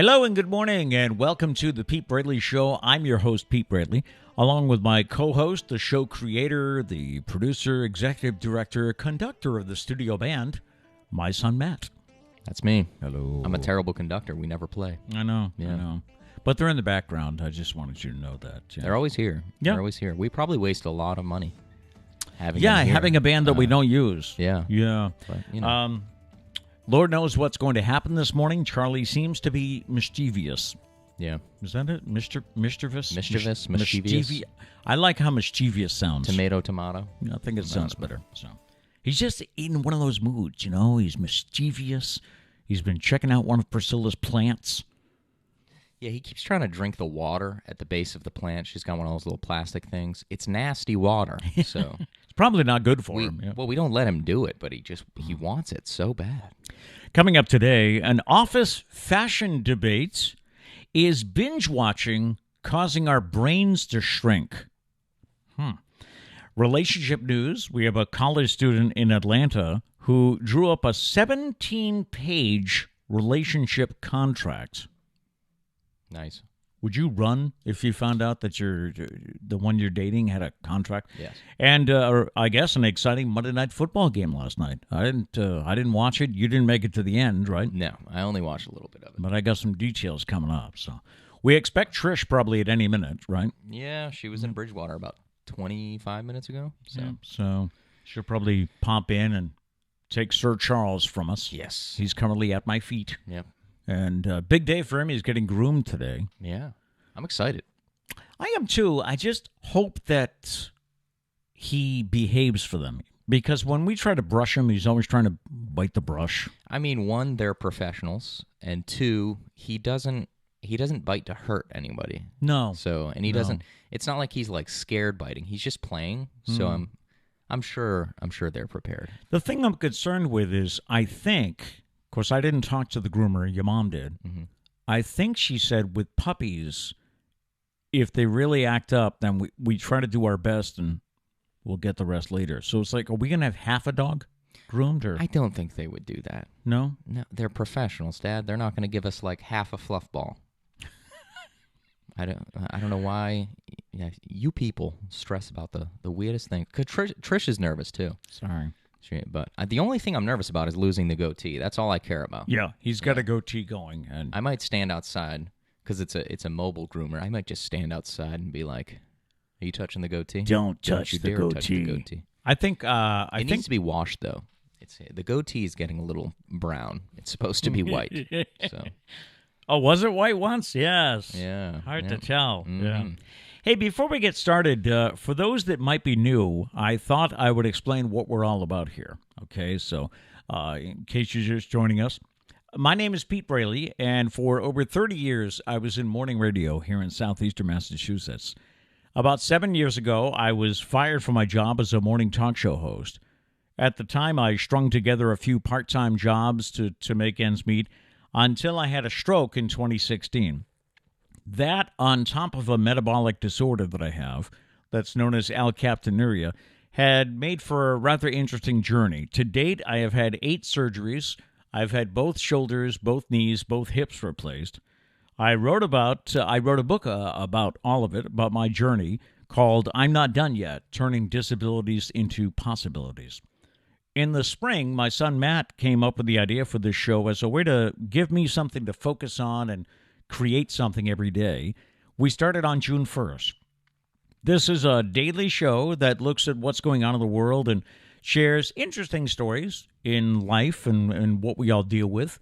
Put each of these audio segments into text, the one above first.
Hello and good morning, and welcome to the Pete Braley Show. I'm your host, Pete Braley, along with my co-host, the show creator, the producer, executive director, conductor of the studio band, my son, Matt. That's me. Hello. I'm a terrible conductor. We never play. I know. But they're in the background. I just wanted you to know that. Yeah. They're always here. Yeah. They're always here. We probably waste a lot of money having a band that we don't use. Yeah. Yeah. But, you know. Lord knows what's going to happen this morning. Charlie seems to be mischievous. Yeah. Is that it? Mischievous? Mischievous. I like how mischievous sounds. Tomato. I think it sounds better. So he's just in one of those moods, you know. He's mischievous. He's been checking out one of Priscilla's plants. Yeah, he keeps trying to drink the water at the base of the plant. She's got one of those little plastic things. It's nasty water, so it's probably not good for him. Yeah. Well, we don't let him do it, but he wants it so bad. Coming up today, an office fashion debate. Is binge watching causing our brains to shrink? Relationship news. We have a college student in Atlanta who drew up a 17-page relationship contract. Nice. Would you run if you found out that the one you're dating had a contract? Yes. And I guess an exciting Monday Night Football game last night. I didn't watch it. You didn't make it to the end, right? No, I only watched a little bit of it. But I got some details coming up. So we expect Trish probably at any minute, right? Yeah, she was in Bridgewater about 25 minutes ago. So she'll probably pop in and take Sir Charles from us. Yes. He's currently at my feet. Yep. And big day for him. He's getting groomed today. Yeah. I'm excited. I am too. I just hope that he behaves for them. Because when we try to brush him, he's always trying to bite the brush. I mean, one, they're professionals, and two, he doesn't bite to hurt anybody. No. So, and he doesn't. It's not like he's like scared biting. He's just playing. So I'm sure they're prepared. The thing I'm concerned with is I think, of course, I didn't talk to the groomer. Your mom did. Mm-hmm. I think she said with puppies, if they really act up, then we try to do our best and we'll get the rest later. So it's like, are we going to have half a dog groomed? Or I don't think they would do that. No? No, they're professionals, Dad. They're not going to give us like half a fluff ball. I don't know why you people stress about the weirdest thing. 'Cause Trish is nervous too. Sorry. But the only thing I'm nervous about is losing the goatee. That's all I care about. Yeah, he's got a goatee going. And I might stand outside because it's a mobile groomer. I might just stand outside and be like, "Are you touching the goatee? Don't you touch the dare goatee." touch the goatee." I think it needs to be washed though. The goatee is getting a little brown. It's supposed to be white. So. Oh, was it white once? Yes. Yeah. Hard to tell. Mm-hmm. Yeah. Hey, before we get started, for those that might be new, I thought I would explain what we're all about here. Okay, so in case you're just joining us, my name is Pete Braley, and for over 30 years, I was in morning radio here in southeastern Massachusetts. About 7 years ago, I was fired from my job as a morning talk show host. At the time, I strung together a few part-time jobs to make ends meet until I had a stroke in 2016. That, on top of a metabolic disorder that I have, that's known as alkaptonuria, had made for a rather interesting journey. To date, I have had 8 surgeries. I've had both shoulders, both knees, both hips replaced. I wrote a book about all of it, about my journey, called I'm Not Done Yet, Turning Disabilities into Possibilities. In the spring, my son Matt came up with the idea for this show as a way to give me something to focus on and create something every day. We started on June 1st. This is a daily show that looks at what's going on in the world and shares interesting stories in life and what we all deal with.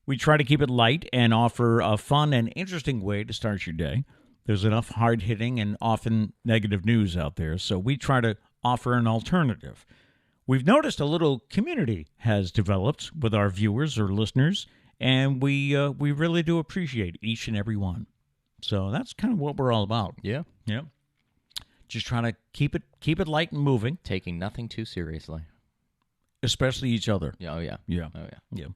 We try to keep it light and offer a fun and interesting way to start your day. There's enough hard-hitting and often negative news out there, so we try to offer an alternative. We've noticed a little community has developed with our viewers or listeners, and we really do appreciate each and every one. So that's kind of what we're all about. Yeah. Yeah. Just trying to keep it light and moving. Taking nothing too seriously. Especially each other. Oh, yeah. Yeah. Oh, yeah. Yeah.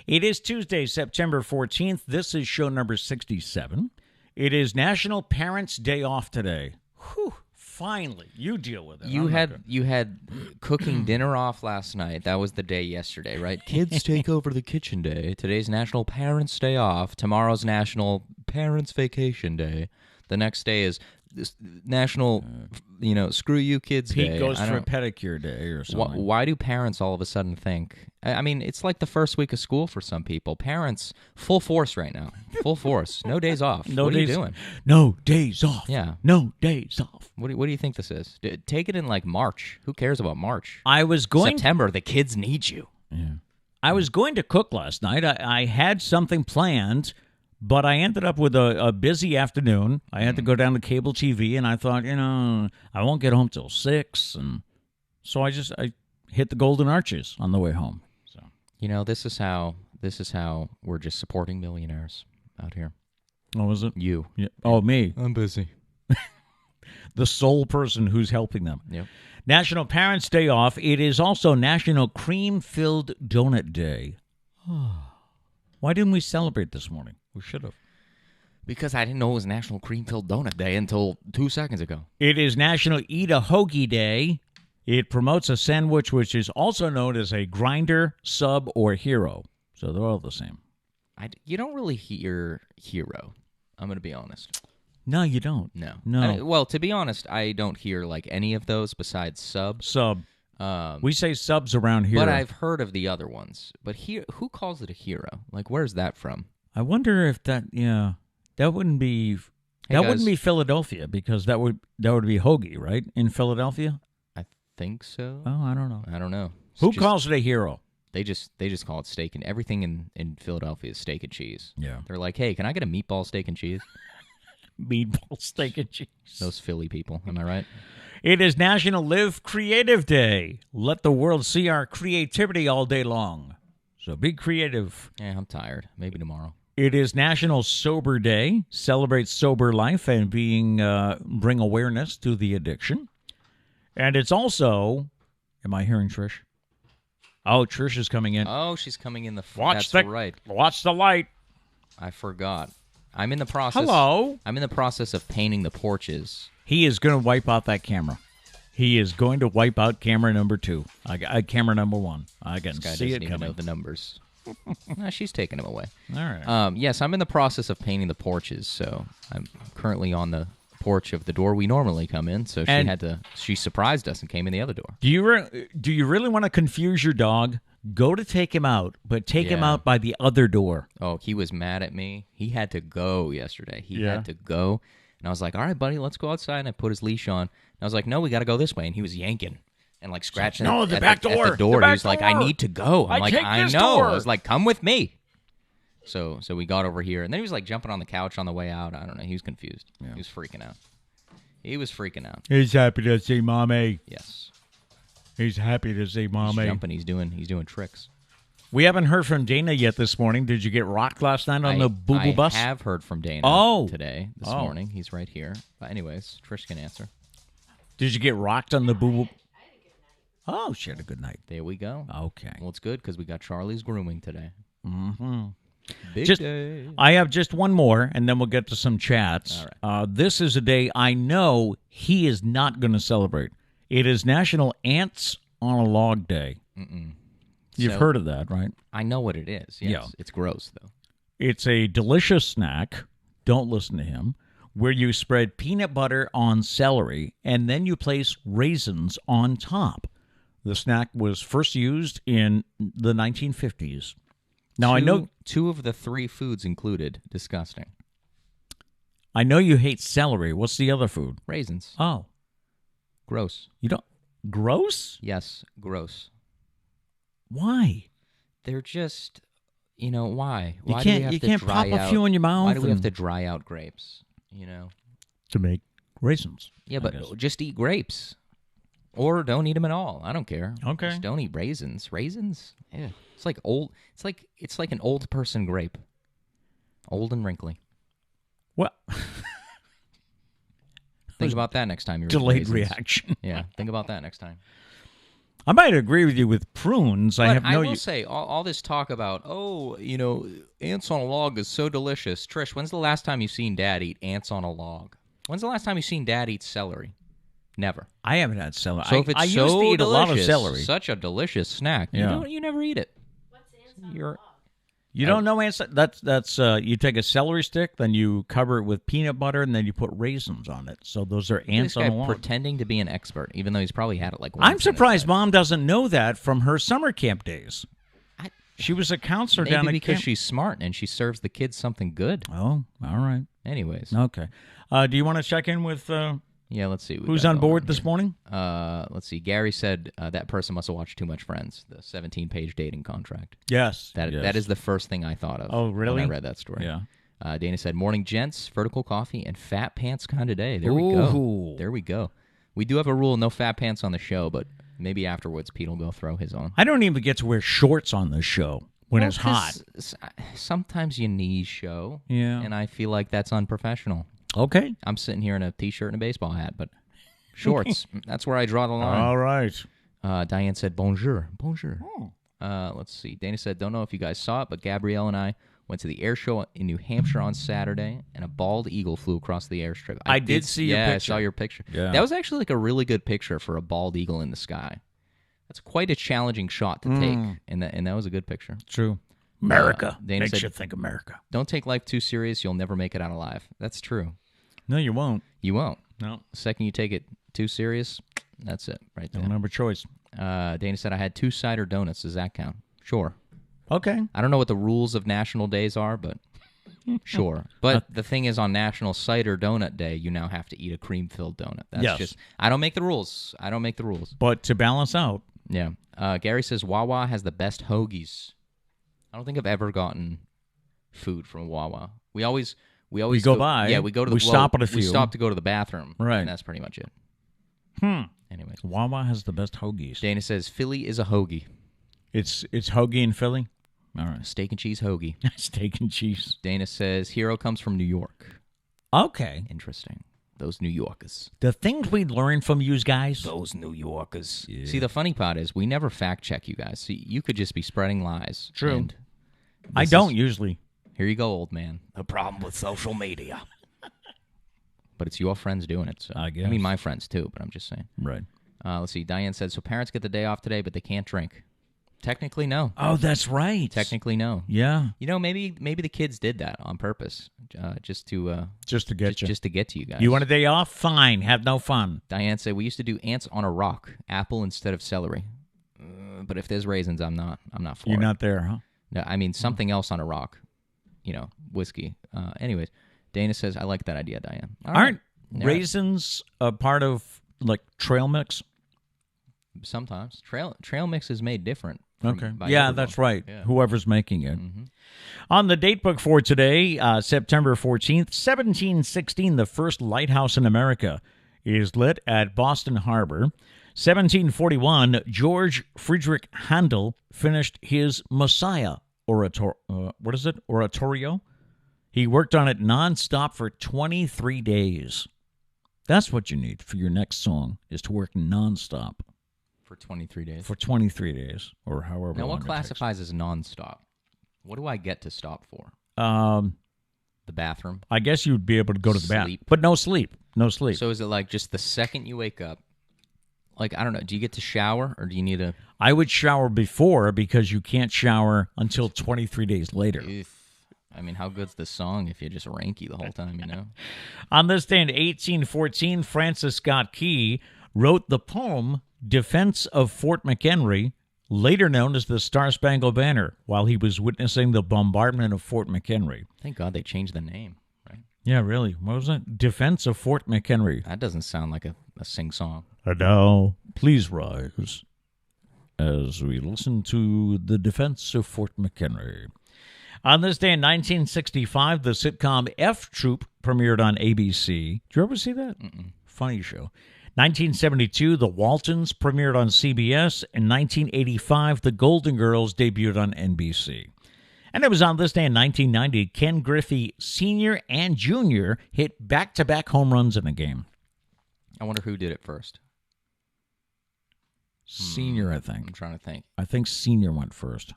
It is Tuesday, September 14th. This is show number 67. It is National Parents' Day Off today. Whew. Finally, you deal with it. You had cooking dinner off last night. That was the day yesterday, right? Kids take over the kitchen day. Today's National Parents Day off. Tomorrow's National Parents Vacation Day. The next day is this National, screw you kids Pete day. goes for a pedicure day or something. Why do parents all of a sudden think? I mean, it's like the first week of school for some people. Parents, full force right now. Full force. No days off. What are you doing? No days off. Yeah. No days off. What do you think this is? Take it in like March. Who cares about March? September, the kids need you. Yeah. I was going to cook last night. I had something planned, but I ended up with a busy afternoon. I had to go down to cable TV, and I thought, I won't get home till 6, and so I hit the Golden Arches on the way home. So this is how we're just supporting millionaires out here. Oh, was it you? Yeah. Oh, me. I'm busy. The sole person who's helping them. Yep. National Parents Day off. It is also National Cream-Filled Donut Day. Why didn't we celebrate this morning? We should have. Because I didn't know it was National Cream-Filled Donut Day until 2 seconds ago. It is National Eat a Hoagie Day. It promotes a sandwich which is also known as a grinder, sub, or hero. So they're all the same. You don't really hear hero. I'm going to be honest. No, you don't. No. Well, to be honest, I don't hear like any of those besides sub. Sub. We say subs around here. But I've heard of the other ones. But who calls it a hero? Like, where's that from? I wonder if that wouldn't be wouldn't be Philadelphia, because that would be hoagie, right? In Philadelphia? I think so. Oh, I don't know. Who calls it a hero? They just call it steak, and everything in Philadelphia is steak and cheese. Yeah. They're like, hey, can I get a meatball steak and cheese? Meatball steak and cheese. Those Philly people, am I right? It is National Live Creative Day. Let the world see our creativity all day long. So be creative. Yeah, I'm tired. Maybe tomorrow. It is National Sober Day. Celebrate sober life and bring awareness to the addiction. And it's also, am I hearing Trish? Oh, Trish is coming in. Oh, she's coming in the That's right. Watch the light. I forgot. I'm in the process. Hello. I'm in the process of painting the porches. He is going to wipe out that camera. He is going to wipe out camera number 2. Camera number 1. I can this guy see it doesn't even coming. know the numbers. She's taking him away. All right. Yes, I'm in the process of painting the porches. So I'm currently on the porch of the door we normally come in. So she surprised us and came in the other door. Do you really want to confuse your dog? Go to take him out, but take him out by the other door. Oh, he was mad at me. He had to go yesterday. He Yeah. had to go. And I was like, all right, buddy, let's go outside. And I put his leash on. And I was like, no, we got to go this way. And he was yanking and like scratching No, the at back at door. the door. The He was back like, door. I need to go. I'm like, take I this know. door. I was like, come with me. So we got over here. And then he was like jumping on the couch on the way out. I don't know. He was confused. Yeah. He was freaking out. He's happy to see Mommy. Yes. He's happy to see He's Mommy. jumping. He's doing tricks. We haven't heard from Dana yet this morning. Did you get rocked last night on the boo-boo bus? I have heard from Dana this morning. He's right here. But anyways, Trish can answer. Did you get rocked on the boo-boo? Oh, she had a good night. There we go. Okay. Well, it's good because we got Charlie's grooming today. Mm-hmm. Big day. I have just one more, and then we'll get to some chats. All right. This is a day I know he is not going to celebrate. It is National Ants on a Log Day. Mm-mm. You've heard of that, right? I know what it is. Yes. Yeah. It's gross, though. It's a delicious snack. Don't listen to him. Where you spread peanut butter on celery, and then you place raisins on top. The snack was first used in the 1950s. Now, I know 2 of the 3 foods included. Disgusting. I know you hate celery. What's the other food? Raisins. Oh. Gross. You don't... Gross? Yes, gross. Why? They're just, why? You Why can't, do we have you to can't dry pop out, a few in your mouth. Why do we have to dry out grapes, To make raisins. Yeah, but just eat grapes. Or don't eat them at all. I don't care. Okay. Just don't eat raisins. Raisins? Yeah. It's like old. It's like an old person grape. Old and wrinkly. Well, think about that next time you're delayed eating raisins. reaction. Yeah, think about that next time. I might agree with you with prunes. But I will say, all this talk about, ants on a log is so delicious. Trish, when's the last time you've seen Dad eat ants on a log? When's the last time you've seen Dad eat celery? Never. I haven't had celery. So if it's I so used to eat delicious, a lot of celery. such a delicious snack, Yeah. you never eat it. What's ants on You're the log? You don't know ants? That's you take a celery stick, then you cover it with peanut butter, and then you put raisins on it. So those are ants This on guy the log. pretending to be an expert, even though he's probably had it like once. I'm surprised Mom doesn't know that from her summer camp days. I- She was a counselor Maybe down at because camp. she's smart and she serves the kids something good. Oh, all right. Anyways, Okay. Do you want to check in with yeah, let's see. what we who's got on going board here. this morning? Let's see. Gary said that person must have watched too much Friends, the 17-page dating contract. Yes. That is the first thing I thought of. Oh, really? When I read that story. Yeah. Dana said, morning gents, vertical coffee, and fat pants kind of day. There we Ooh. go. There we go. We do have a rule, no fat pants on the show, but maybe afterwards Pete will go throw his on. I don't even get to wear shorts on this show when Well, it's hot. 'cause sometimes you need show. Yeah. And I feel like that's unprofessional. Okay. I'm sitting here in a T-shirt and a baseball hat, but shorts, that's where I draw the line. All right. Diane said, bonjour. Bonjour. Oh. Let's see. Dana said, don't know if you guys saw it, but Gabrielle and I went to the air show in New Hampshire on Saturday, and a bald eagle flew across the airstrip. I did see your I picture. saw your picture. Yeah. That was actually like a really good picture for a bald eagle in the sky. That's quite a challenging shot to take, and that was a good picture. True. America. Dana Makes said- you think America. Don't take life too serious. You'll never make it out alive. That's true. No, you won't. You won't. No. The second you take it too serious, that's it right there. Don't have a choice. Dana said, I had 2 cider donuts. Does that count? Sure. Okay. I don't know what the rules of national days are, but sure. But the thing is, on National Cider Donut Day, you now have to eat a cream-filled donut. That's Yes. just, I don't make the rules. I don't make the rules. But to balance out, Yeah. Gary says, Wawa has the best hoagies. I don't think I've ever gotten food from Wawa. We always go by. Yeah, we go to the We stop at a We few. stop to go to the bathroom. Right. And that's pretty much it. Anyways. Wawa has the best hoagies. Dana says, Philly is a hoagie. It's hoagie in Philly. All right. Steak and cheese hoagie. Steak and cheese. Dana says, Hero comes from New York. Okay. Interesting. Those New Yorkers. The things we learn from you guys. Those New Yorkers. Yeah. See, the funny part is we never fact check you guys. See, you could just be spreading lies. True. And I this don't is- usually. Here you go, old man. The problem with social media. But it's your friends doing it. So I guess. I mean, my friends too, but I'm just saying. Right. Let's see. Diane said, so parents get the day off today, but they can't drink. Technically, no. Oh, that's right. Technically, no. Yeah. You know, maybe the kids did that on purpose, just to Just to get you. just to get to you guys. You want a day off? Fine. Have no fun. Diane said, we used to do ants on a rock, apple instead of celery. But if there's raisins, I'm not for You're it. not there, huh? No, I mean something else on a rock. Whiskey. Anyways, Dana says, I like that idea, Diane. All right. Aren't raisins a part of like trail mix? Sometimes trail mix is made different. by Yeah, everyone. that's right. Yeah. Whoever's making it. On the date book for today, September 14th, 1716, the first lighthouse in America is lit at Boston Harbor. 1741, George Friedrich Handel finished his Messiah oratorio. He worked on it nonstop for 23 days. That's what you need for your next song, is to work nonstop For 23 days. for 23 days or however Now, long what it takes. classifies as nonstop? What do I get to stop for? The bathroom? I guess you'd be able to go to the bathroom, Sleep. but no sleep. No sleep. So is it like just the second you wake up? Like, I don't know. Do you get to shower or do you need a... I would shower before because you can't shower until 23 days later. I mean, how good's the song if you're just ranky the whole time, you know? On this day in 1814, Francis Scott Key wrote the poem Defense of Fort McHenry, later known as the Star-Spangled Banner, while he was witnessing the bombardment of Fort McHenry. Thank God they changed the name, right? Yeah, really. What was it? Defense of Fort McHenry. That doesn't sound like a sing-song. And now, please rise as we listen to the defense of Fort McHenry. On this day in 1965, the sitcom F Troop premiered on ABC. Did you ever see that? Funny show. 1972, The Waltons premiered on CBS. In 1985, The Golden Girls debuted on NBC. And it was on this day in 1990, Ken Griffey Sr. and Jr. hit back-to-back home runs in a game. I wonder who did it first. Senior, I I'm think. trying to think. I think Senior went first.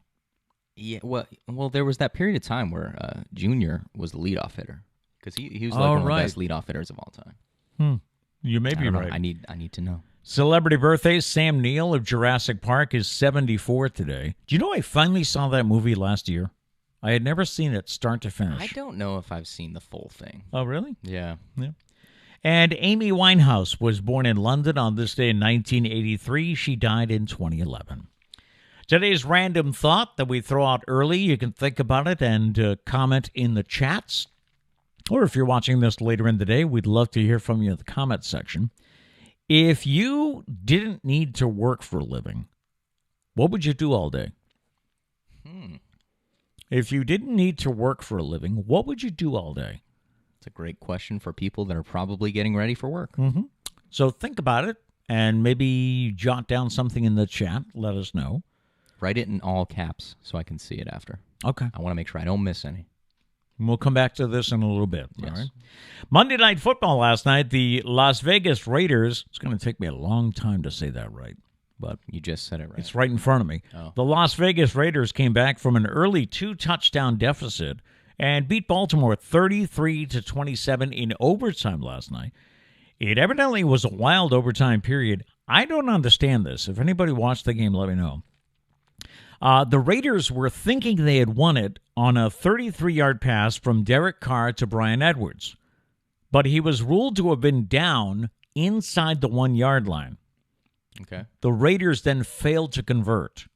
Yeah, well, there was that period of time where Junior was the leadoff hitter because he was like one of the best leadoff hitters of all time. You may I be don't know. right. I need to know. Celebrity birthdays. Sam Neill of Jurassic Park is 74 today. Do you know I finally saw that movie last year? I had never seen it start to finish. I don't know if I've seen the full thing. Oh, really? Yeah. Yeah. And Amy Winehouse was born in London on this day in 1983. She died in 2011. Today's random thought that we throw out early, you can think about it and comment in the chats. Or if you're watching this later in the day, we'd love to hear from you in the comment section. If you didn't need to work for a living, what would you do all day? If you didn't need to work for a living, what would you do all day? It's a great question for people that are probably getting ready for work. So think about it and maybe jot down something in the chat. Let us know. Write it in all caps so I can see it after. Okay. I want to make sure I don't miss any. We'll come back to this in a little bit. Yes. All right. Monday Night Football last night, the Las Vegas Raiders, it's going to take me a long time to say that right, but You just said it right. it's right in front of me. Oh. The Las Vegas Raiders came back from an early 2-touchdown deficit and beat Baltimore 33-27 in overtime last night. It evidently was a wild overtime period. I don't understand this. If anybody watched the game, let me know. The Raiders were thinking they had won it on a 33-yard pass from Derek Carr to Bryan Edwards, but he was ruled to have been down inside the 1-yard line. Okay. The Raiders then failed to convert.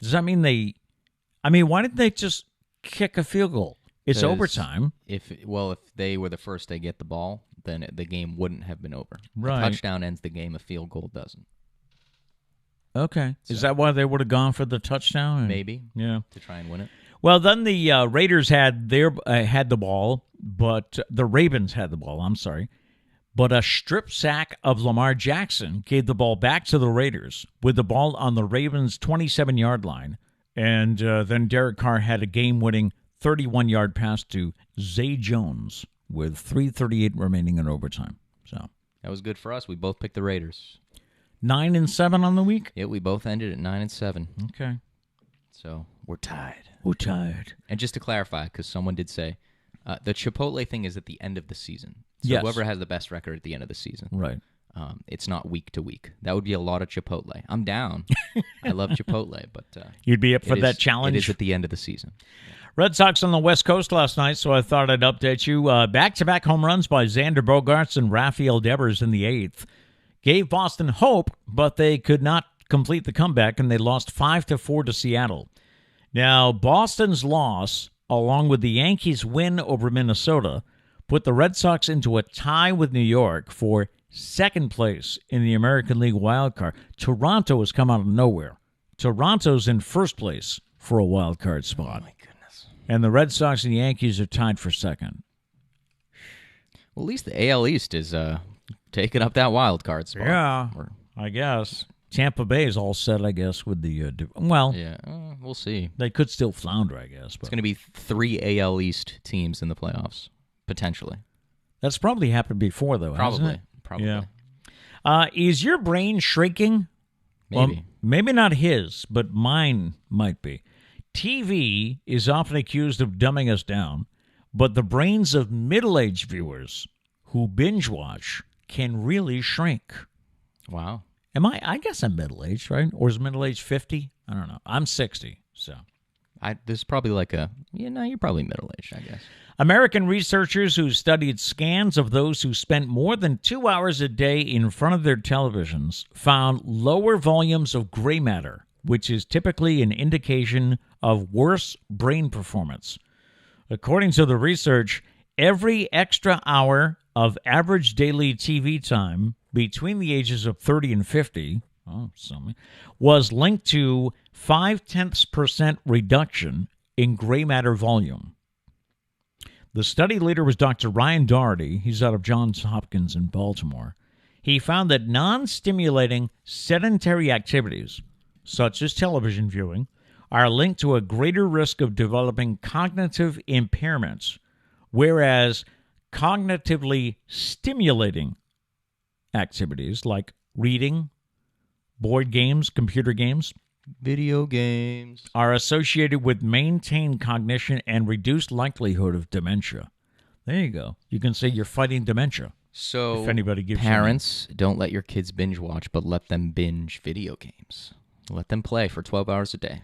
Does that mean why didn't they just kick a field goal? It's 'Cause overtime. If they were the first to get the ball, then the game wouldn't have been over. Right. A touchdown ends the game. A field goal doesn't. Okay. Is that why they would have gone for the touchdown? Maybe. Yeah. To try and win it. Well, then the Raiders had the ball, but the Ravens had the ball. I'm sorry. But a strip sack of Lamar Jackson gave the ball back to the Raiders with the ball on the Ravens' 27-yard line. And then Derek Carr had a game-winning 31-yard pass to Zay Jones with 3:38 remaining in overtime. So That was good for us. We both picked the Raiders. 9-7 on the week? Yeah, we both ended at 9-7. Okay. So we're tied. We're tired. And just to clarify, because someone did say, the Chipotle thing is at the end of the season. So Yes. whoever has the best record at the end of the season. Right. It's not week to week. That would be a lot of Chipotle. I'm down. I love Chipotle, but You'd be up for it that is- challenge? It is at the end of the season. Red Sox on the West Coast last night, so I thought I'd update you. Back-to-back home runs by Xander Bogaerts and Rafael Devers in the 8th. Gave Boston hope, but they could not complete the comeback, and they lost 5-4 to Seattle. Now, Boston's loss, along with the Yankees' win over Minnesota, put the Red Sox into a tie with New York for second place in the American League wildcard. Toronto has come out of nowhere. Toronto's in first place for a wildcard spot. Oh, my goodness. And the Red Sox and Yankees are tied for second. Well, at least the AL East is taking up that wild card spot. Yeah, I guess. Tampa Bay is all set, I guess, with the... Yeah, we'll see. They could still flounder, I guess. But It's going to be 3 AL East teams in the playoffs, potentially. that's probably happened before, though, hasn't it? Probably. Yeah. Is your brain shrinking? Maybe. Well, maybe not his, but mine might be. TV is often accused of dumbing us down, but the brains of middle-aged viewers who binge watch can really shrink. Wow. I guess I'm middle-aged, right? Or is middle-aged 50? I don't know. I'm 60, so. This is probably you're probably middle-aged, I guess. American researchers who studied scans of those who spent more than 2 hours a day in front of their televisions found lower volumes of gray matter, which is typically an indication of worse brain performance. According to the research, every extra hour of average daily TV time between the ages of 30 and 50 was linked to 0.5% reduction in gray matter volume. The study leader was Dr. Ryan Doherty. He's out of Johns Hopkins in Baltimore. He found that non-stimulating sedentary activities, such as television viewing, are linked to a greater risk of developing cognitive impairments, whereas cognitively stimulating activities like reading, board games, computer games, Video games. are associated with maintained cognition and reduced likelihood of dementia. There you go. You can say you're fighting dementia. So if anybody gives parents, don't let your kids binge watch, but let them binge video games. Let them play for 12 hours a day.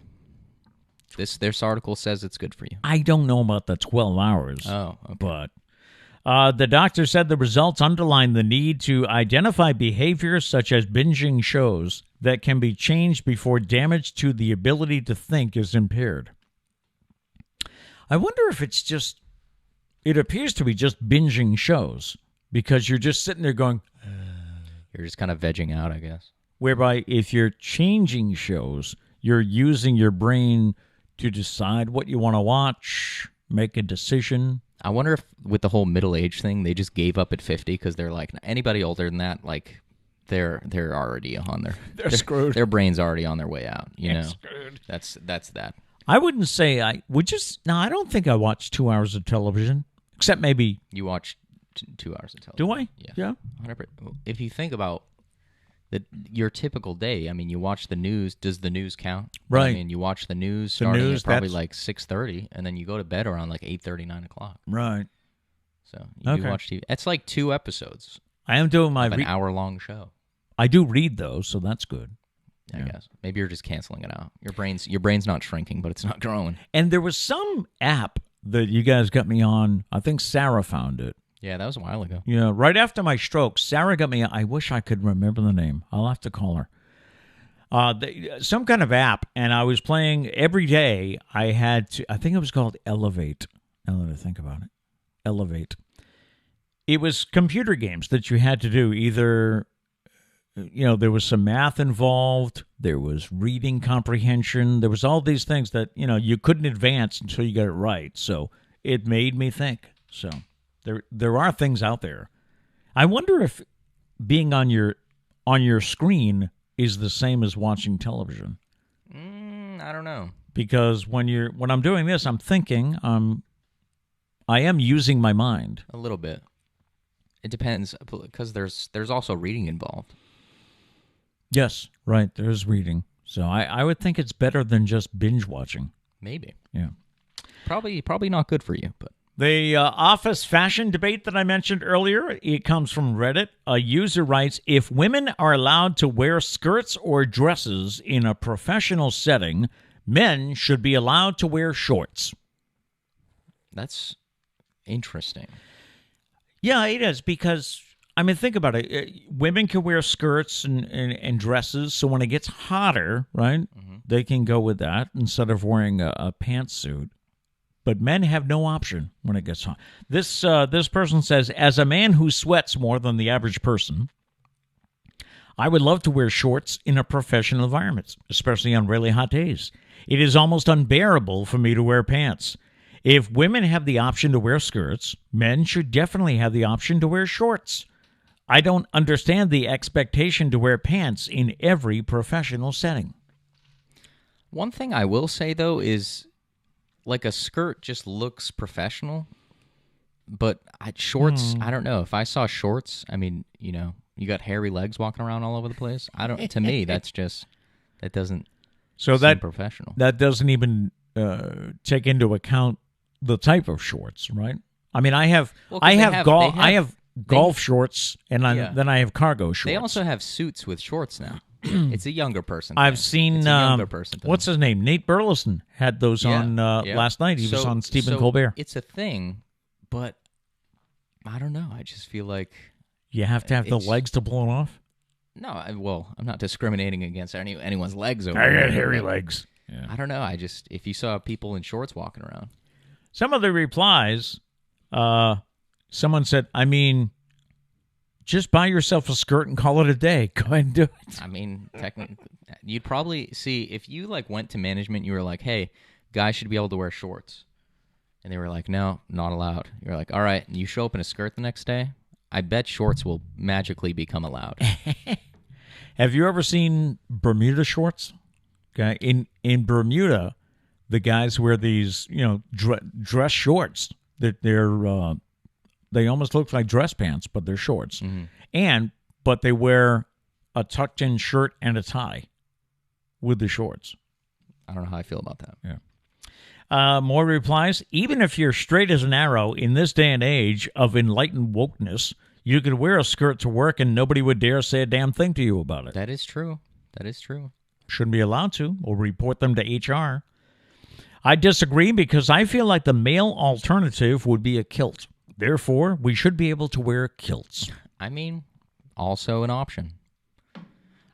This article says it's good for you. I don't know about the 12 hours. Oh, okay. But the doctor said the results underline the need to identify behaviors such as binging shows that can be changed before damage to the ability to think is impaired. I wonder if it's just, it appears to be just binging shows because you're just sitting there going, You're just kind of vegging out, I guess. whereby if you're changing shows, you're using your brain to decide what you want to watch, make a decision. I wonder if with the whole middle age thing, they just gave up at 50 because they're like, anybody older than that, like, they're already on They're screwed. Their brain's already on their way out, you know? Screwed. That's that. I wouldn't say I would just. No, I don't think I watch 2 hours of television, except maybe. You watch 2 hours of television. Do I? Yeah. 100%. If you think about your typical day, I mean, you watch the news. Does the news count? Right. I mean, you watch the news starting news, at probably that's- like 6:30, and then you go to bed around like 8:30, 9 o'clock. Right. So you do Okay. watch TV. It's like 2 episodes I am doing my. of an hour-long show. I do read those, so that's good. I guess maybe you're just canceling it out. Your brain's not shrinking, but it's not growing. And there was some app that you guys got me on. I think Sarah found it. Yeah, that was a while ago. Yeah, right after my stroke, Sarah got me. I wish I could remember the name. I'll have to call her. Some kind of app, and I was playing every day. I had to. I think it was called Elevate. Now that I think about it, Elevate. It was computer games that you had to do. Either, there was some math involved. There was reading comprehension. There was all these things that you couldn't advance until you got it right. So it made me think. So. There are things out there. I wonder if being on your screen is the same as watching television. I don't know. Because when I'm doing this, I'm thinking. I am using my mind. A little bit. It depends because there's also reading involved. Yes, right. There's reading. So I would think it's better than just binge watching. Maybe. Yeah. Probably not good for you, but. The office fashion debate that I mentioned earlier, it comes from Reddit. A user writes, if women are allowed to wear skirts or dresses in a professional setting, men should be allowed to wear shorts. That's interesting. Yeah, it is because, think about it. Women can wear skirts and dresses, so when it gets hotter, right, they can go with that instead of wearing a pantsuit. But men have no option when it gets hot. This person says, as a man who sweats more than the average person, I would love to wear shorts in a professional environment, especially on really hot days. It is almost unbearable for me to wear pants. If women have the option to wear skirts, men should definitely have the option to wear shorts. I don't understand the expectation to wear pants in every professional setting. One thing I will say, though, is like a skirt just looks professional, but shorts, I don't know. If I saw shorts, I mean, you got hairy legs walking around all over the place. To me, that doesn't seem professional. That doesn't even take into account the type of shorts, right? I mean, I have golf shorts, and then I have cargo shorts. They also have suits with shorts now. It's a younger person thing. I've seen it's a younger person thing. What's his name? Nate Burleson had those on last night. He was on Stephen Colbert. It's a thing, but I don't know. I just feel like you have to have the legs to pull it off. No, I'm not discriminating against anyone's legs over I there. got hairy legs. Yeah. I don't know. If you saw people in shorts walking around. Some of the replies, someone said, just buy yourself a skirt and call it a day. Go ahead and do it. Technically, you'd probably see if you went to management. You were like, "Hey, guys should be able to wear shorts," and they were like, "No, not allowed." You're like, "All right." And you show up in a skirt the next day. I bet shorts will magically become allowed. Have you ever seen Bermuda shorts? Okay, in Bermuda, the guys wear these, dress shorts. They almost look like dress pants, but they're shorts. Mm-hmm. But they wear a tucked-in shirt and a tie with the shorts. I don't know how I feel about that. Yeah. More replies. Even if you're straight as an arrow in this day and age of enlightened wokeness, you could wear a skirt to work and nobody would dare say a damn thing to you about it. That is true. That is true. Shouldn't be allowed to, or report them to HR. I disagree because I feel like the male alternative would be a kilt. Therefore, we should be able to wear kilts. I mean, also an option.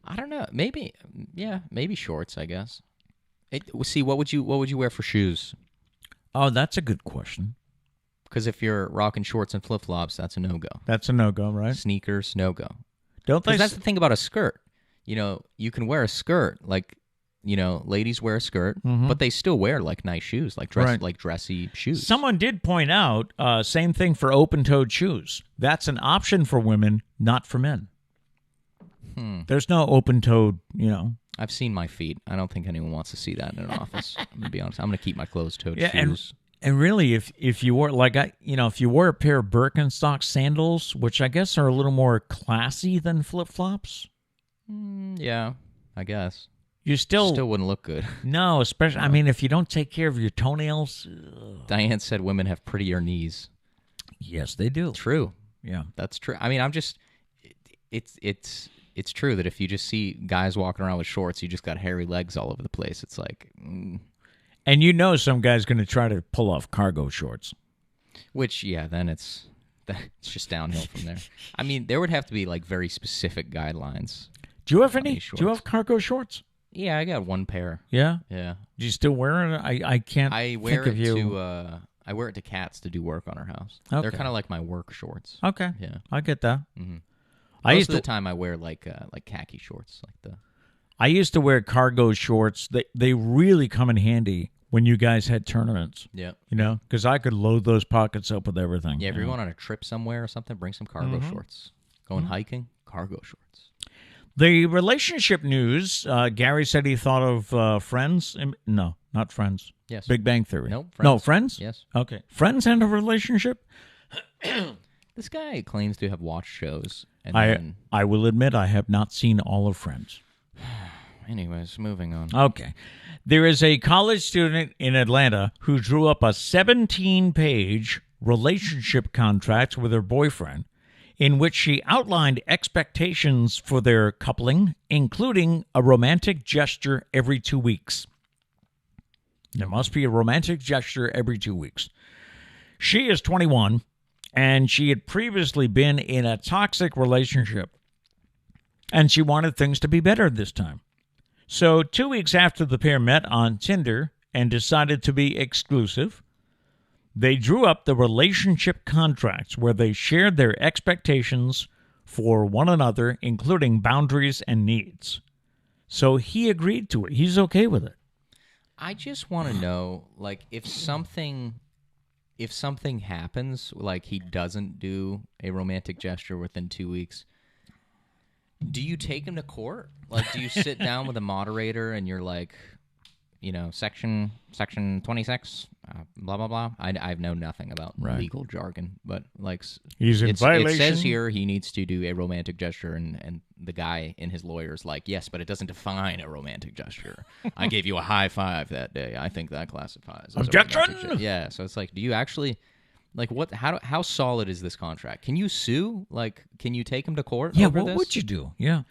I don't know. Maybe shorts, I guess. See, what would you wear for shoes? Oh, that's a good question. Because if you're rocking shorts and flip-flops, that's a no-go. That's a no-go, right? Sneakers, no-go. Don't they? Because that's the thing about a skirt. You know, you can wear a skirt, like, you know, ladies wear a skirt, but they still wear, like, nice shoes, like dressy shoes. Someone did point out, same thing for open-toed shoes. That's an option for women, not for men. There's no open-toed, you know. I've seen my feet. I don't think anyone wants to see that in an office. I'm going to be honest. I'm going to keep my closed-toed shoes. And really, if you wore if you wore a pair of Birkenstock sandals, which I guess are a little more classy than flip-flops. Yeah, I guess. You still wouldn't look good. No, especially, I mean, if you don't take care of your toenails. Diane said women have prettier knees. Yes, they do. True. Yeah. That's true. I mean, it's true that if you just see guys walking around with shorts, you just got hairy legs all over the place. It's like... And you know some guy's going to try to pull off cargo shorts. Which, yeah, then it's just downhill from there. I mean, there would have to be, like, very specific guidelines. Do you have any? Do you have cargo shorts? Yeah, I got one pair. Yeah? Yeah. Do you still wear it? I can't think of you. I wear it to Cats to do work on our house. Okay. They're kind of like my work shorts. Okay. Yeah. I get that. Mm-hmm. Most of the time I wear, like khaki shorts. I used to wear cargo shorts. They really come in handy when you guys had tournaments. Yeah. You know, because I could load those pockets up with everything. Yeah, if you're going on a trip somewhere or something, bring some cargo shorts. Going hiking, cargo shorts. The relationship news, Gary said he thought of Friends. No, not Friends. Yes. Big Bang Theory. Nope. Friends. No, Friends? Yes. Okay. Friends and a relationship? This guy claims to have watched shows. And I will admit I have not seen all of Friends. Anyways, moving on. Okay. There is a college student in Atlanta who drew up a 17-page relationship contract with her boyfriend in which she outlined expectations for their coupling, including a romantic gesture every 2 weeks. There must be a romantic gesture every 2 weeks. She is 21, and she had previously been in a toxic relationship, and she wanted things to be better this time. So 2 weeks after the pair met on Tinder and decided to be exclusive, they drew up the relationship contracts where they shared their expectations for one another, including boundaries and needs. So he agreed to it. He's okay with it. I just want to know, like, if something happens, like he doesn't do a romantic gesture within 2 weeks, do you take him to court? Like, do you sit down with a moderator and you're like, you know, section 26, blah, blah, blah. I know nothing about legal jargon, but, like, he's in violation. It says here he needs to do a romantic gesture, and the guy in his lawyer's like, yes, but it doesn't define a romantic gesture. I gave you a high five that day. I think that classifies as objection. Yeah, so it's like, do you actually, like, what? How solid is this contract? Can you sue? Like, can you take him to court? Yeah, over what this? would you do? Yeah,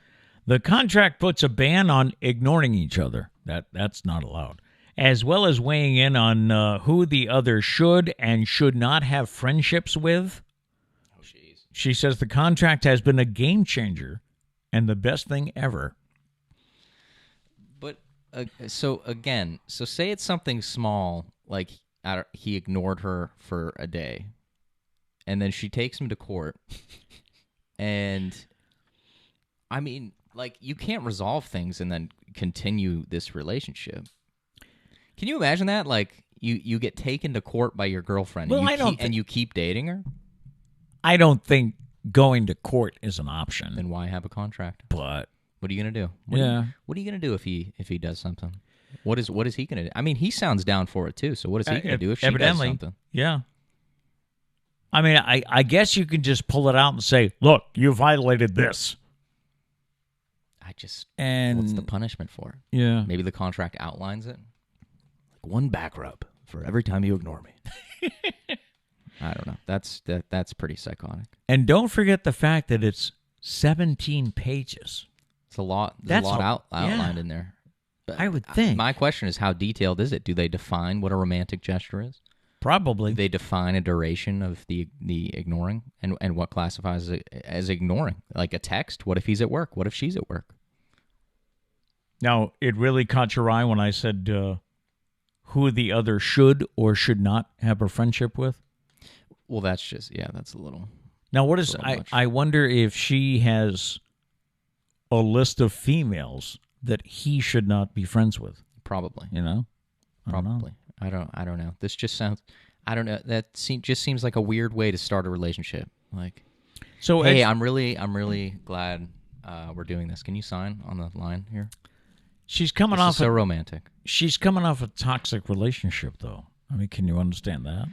the contract puts a ban on ignoring each other. That's not allowed, as well as weighing in on who the other should and should not have friendships with. Oh, jeez. She says the contract has been a game changer and the best thing ever. But so say it's something small, like he ignored her for a day, and then she takes him to court, and I mean, like, you can't resolve things and then continue this relationship. Can you imagine that? Like, you get taken to court by your girlfriend, and you keep dating her? I don't think going to court is an option. Then why have a contract? But what are you gonna do? What are you gonna do if he does something? What is he gonna do? I mean, he sounds down for it too. So what is he gonna do if she does something? Yeah. I mean, I guess you can just pull it out and say, "Look, you violated this." What's the punishment for it? Yeah. Maybe the contract outlines it. Like, one back rub for every time you ignore me. I don't know. That's pretty psychotic. And don't forget the fact that it's 17 pages. It's a lot. That's There's a lot outlined in there. I would think. My question is, how detailed is it? Do they define what a romantic gesture is? Probably. Do they define a duration of the ignoring and what classifies as ignoring? Like a text? What if he's at work? What if she's at work? Now, it really caught your eye when I said who the other should or should not have a friendship with? Well, that's a little... Now, what is... I wonder if she has a list of females that he should not be friends with. Probably. You know? Probably. I don't know. This just sounds... I don't know. That just seems like a weird way to start a relationship. Like, so hey, I'm really glad we're doing this. Can you sign on the line here? She's coming this off... is so romantic. She's coming off a toxic relationship, though. I mean, can you understand that?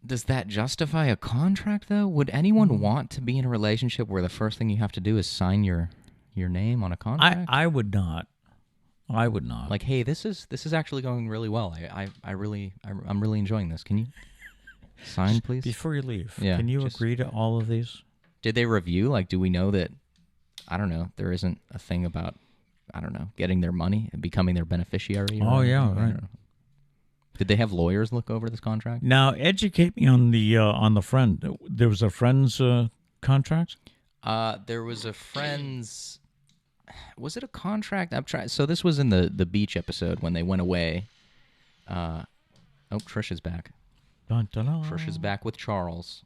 Does that justify a contract, though? Would anyone want to be in a relationship where the first thing you have to do is sign your name on a contract? I would not. I would not. Like, hey, this is actually going really well. I'm really enjoying this. Can you sign, please? Before you leave, yeah, can you agree to all of these? Did they review? Like, do we know that, I don't know, there isn't a thing about, I don't know, getting their money and becoming their beneficiary? Oh, yeah, right. Did they have lawyers look over this contract? Now, educate me on the friend. There was a friend's contract? There was a friend's... Was it a contract? I'm trying. So this was in the beach episode when they went away. Oh, Trish is back. Dun, dun, dun. Trish is back with Charles.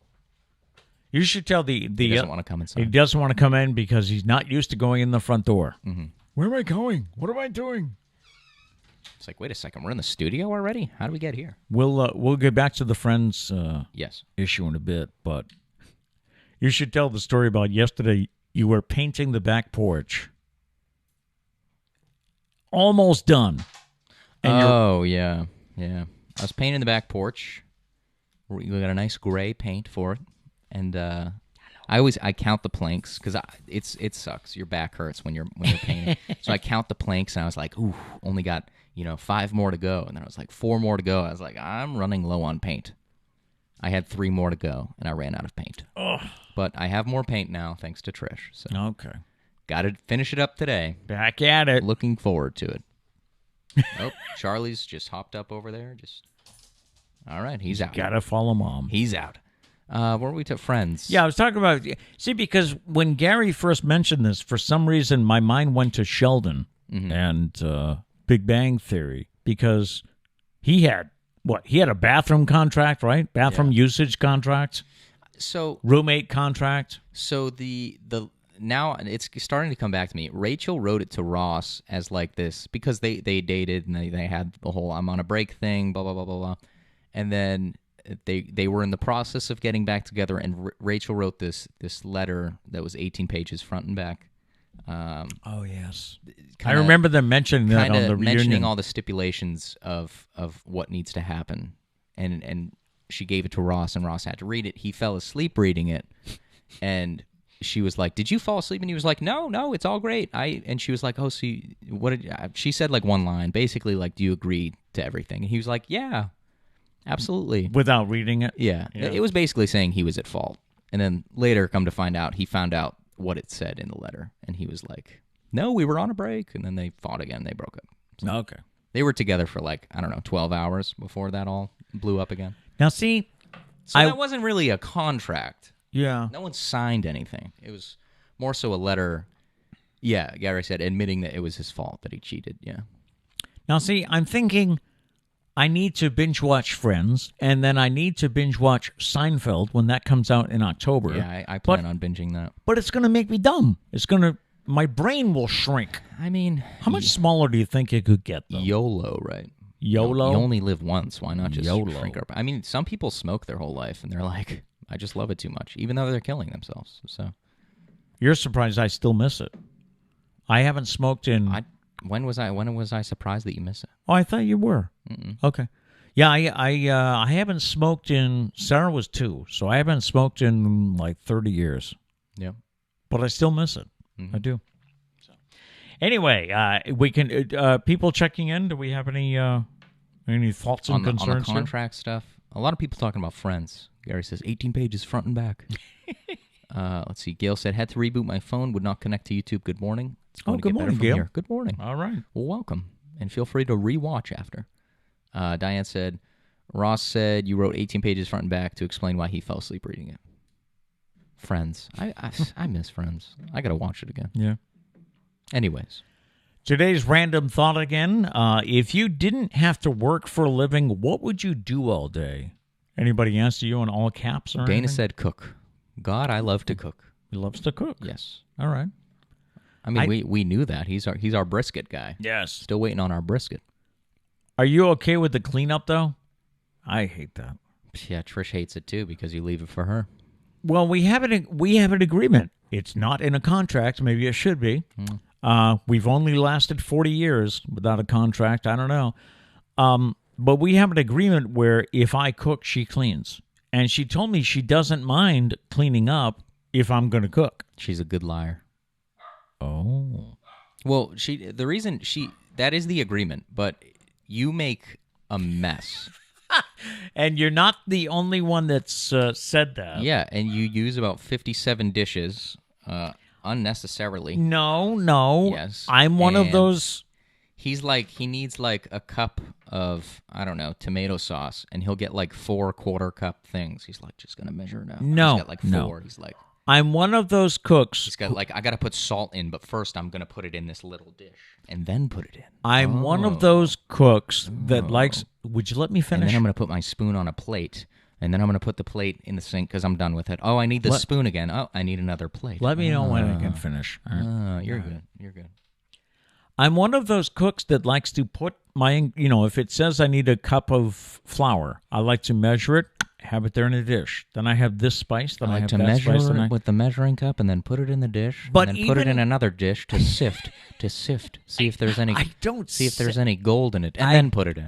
You should tell he doesn't want to come inside. He doesn't want to come in because he's not used to going in the front door. Mm-hmm. Where am I going? What am I doing? It's like, wait a second, we're in the studio already? How do we get here? We'll get back to the friends yes. issue in a bit, but you should tell the story about yesterday. You were painting the back porch. Almost done. And yeah. I was painting the back porch. We got a nice gray paint for it, and I count the planks because it sucks. Your back hurts when you're painting. So I count the planks, and I was like, ooh, only got 5 more to go, and then I was like 4 more to go. I was like, I'm running low on paint. I had 3 more to go, and I ran out of paint. Ugh. But I have more paint now, thanks to Trish. So. Okay. Got to finish it up today. Back at it. Looking forward to it. Oh, Charlie's just hopped up over there. All right, he's out. Got to follow Mom. He's out. Where were we to? Friends. Yeah, I was talking about... See, because when Gary first mentioned this, for some reason, my mind went to Sheldon and Big Bang Theory because he had... What? He had a bathroom contract, right? Bathroom usage contract. So roommate contract. So the now it's starting to come back to me. Rachel wrote it to Ross as like this because they dated and they had the whole I'm on a break thing, blah blah blah blah blah, and then they were in the process of getting back together. And Rachel wrote this letter that was 18 pages front and back. Oh yes, I remember them mentioning that on the reunion. Mentioning all the stipulations of what needs to happen, and she gave it to Ross, and Ross had to read it. He fell asleep reading it, and she was like, "Did you fall asleep?" And he was like, "No, it's all great." And she was like, "Oh, so what did?" She said like one line, basically like, "Do you agree to everything?" And he was like, "Yeah, absolutely," without reading it. Yeah, it was basically saying he was at fault. And then later, come to find out, he found out what it said in the letter, and he was like, "No, we were on a break," and then they fought again. They broke up. So okay, they were together for like 12 hours before that all blew up again. Now, see, so that wasn't really a contract. Yeah, no one signed anything. It was more so a letter. Yeah, Gary said admitting that it was his fault that he cheated. Yeah. Now, see, I'm thinking I need to binge watch Friends, and then I need to binge watch Seinfeld when that comes out in October. Yeah, I plan on binging that. But it's going to make me dumb. My brain will shrink. I mean, how much smaller do you think it could get, though? YOLO, right? YOLO? You only live once. Why not just YOLO. shrink our... I mean, some people smoke their whole life, and they're like, I just love it too much, even though they're killing themselves. So, you're surprised I still miss it. I haven't smoked in... When was I surprised that you miss it? Oh, I thought you were. Mm-mm. Okay. Yeah, I haven't smoked in... Sarah was 2, so I haven't smoked in like 30 years. Yeah. But I still miss it. Mm-hmm. I do. So, anyway, we can... people checking in, do we have any thoughts and concerns on the contract stuff? A lot of people talking about Friends. Gary says 18 pages front and back. Let's see. Gail said, had to reboot my phone, would not connect to YouTube. Good morning. It's going to good get morning, better from Gail. here. Good morning. All right. Well, welcome. And feel free to rewatch after. Diane said, Ross said you wrote 18 pages front and back to explain why he fell asleep reading it. Friends. I miss Friends. I got to watch it again. Yeah. Anyways. Today's random thought again. If you didn't have to work for a living, what would you do all day? Anybody answer you in all caps or Dana anything? said cook. God, I love to cook. He loves to cook. Yes. All right. I mean, we knew that. He's our brisket guy. Yes. Still waiting on our brisket. Are you okay with the cleanup, though? I hate that. Yeah, Trish hates it, too, because you leave it for her. Well, we have an agreement. It's not in a contract. Maybe it should be. We've only lasted 40 years without a contract. I don't know. But we have an agreement where if I cook, she cleans. And she told me she doesn't mind cleaning up if I'm going to cook. She's a good liar. Oh. Well, that is the agreement, but you make a mess. And you're not the only one that's said that. Yeah, and you use about 57 dishes unnecessarily. No. Yes. I'm one of those. He needs like a cup of, I don't know, tomato sauce, and he'll get like 4 quarter-cup things. He's like, just going to measure it out. No. He's got like 4. No. He's like, I'm one of those cooks. he's got like, I got to put salt in, but first I'm going to put it in this little dish, and then put it in. I'm one of those cooks that likes. Would you let me And finish? then I'm going to put my spoon on a plate, and then I'm going to put the plate in the sink because I'm done with it. Oh, I need the spoon again. Oh, I need another plate. Let me know when I can finish. All right. You're good. You're good. I'm one of those cooks that likes to put my, if it says I need a cup of flour, I like to measure it, have it there in a dish. Then I have this spice, then I like have to that measure spice. it with the measuring cup and then put it in the dish, But and then put it even- in another dish to sift, see if there's any. I don't see if there's any gold in it, and then put it in.